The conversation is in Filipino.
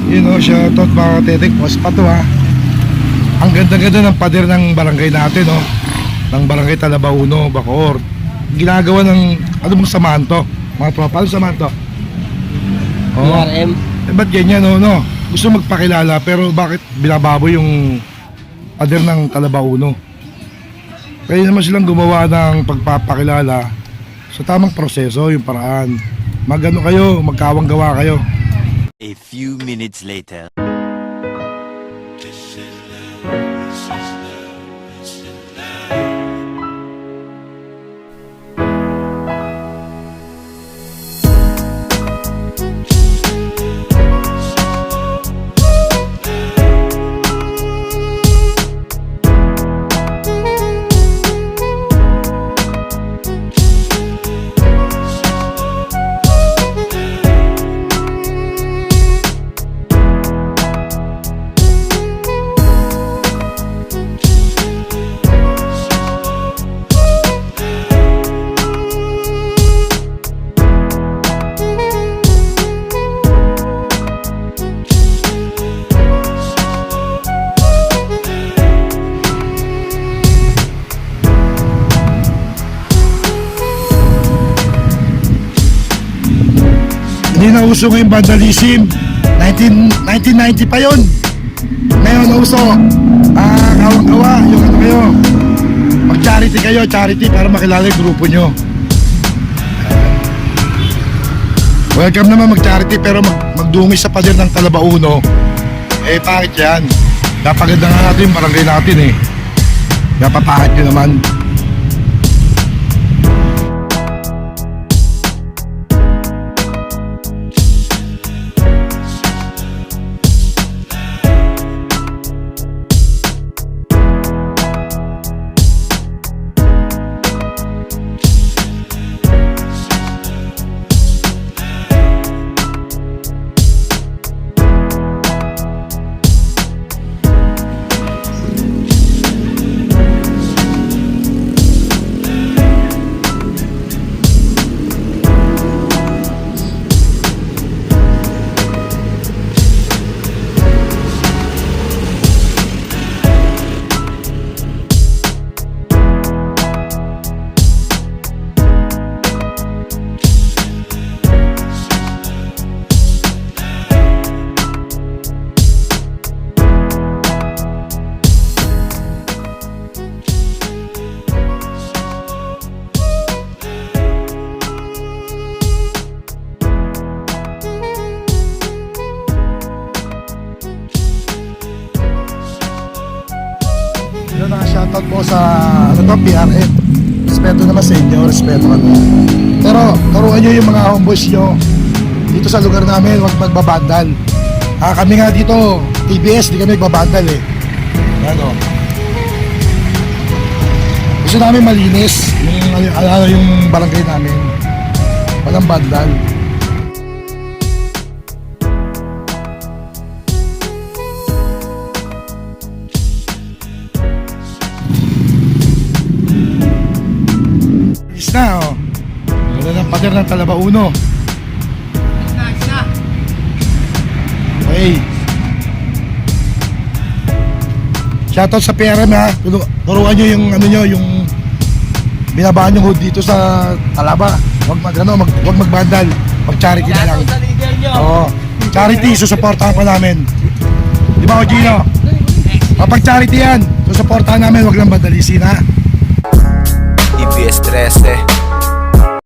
Yun o, shoutout mga katetek. Post pa to ha. Ang ganda-ganda ng pader ng barangay natin o. Ng barangay Talabauno, Bacoor. Ginagawa ng, ano bang samahan to? Mga tropa, ano samahan to? BRM. Eh, ba't ganyan no? Gusto magpakilala pero bakit binababoy yung pader ng Talabauno? Kaya naman silang gumawa ng pagpapakilala sa tamang proseso, yung paraan. Magano kayo, magkawang gawa kayo. A few minutes later. Hindi na uso ngayong vandalism. 1990 pa yun. Ngayon na uso. Kawang-kawa. Yung ano kayo. Mag-charity kayo. Charity para makilala yung grupo nyo. Welcome naman mag-charity pero magdungis sa pader ng Talabauno. Eh pangit yan. Napaganda nga natin yung barangay natin eh. Napapangit nyo naman. Yun ang shoutout po sa ano to, PRM. Respeto naman sa inyo, respeto ano. Pero turuan nyo yung mga homeboys nyo dito sa lugar namin, huwag magbabandal. Kami nga dito, TBS, di kami magbabandal eh. Ano? Gusto namin malinis yung barangay namin. Walang bandal. Na oh. Ganda ng pader ng Talabauno. Okay. Shoutout sa PRM ha. Turuan nyo yung ano nyo, yung binabaan yung hood dito sa Talaba. Huwag magbandal. Mag-charity na lang. Oo. Charity, susuportahan pa namin. Di ba, Gino? Kapag charity yan, susuportahan namin, huwag lang bandalisin ha. TBS 13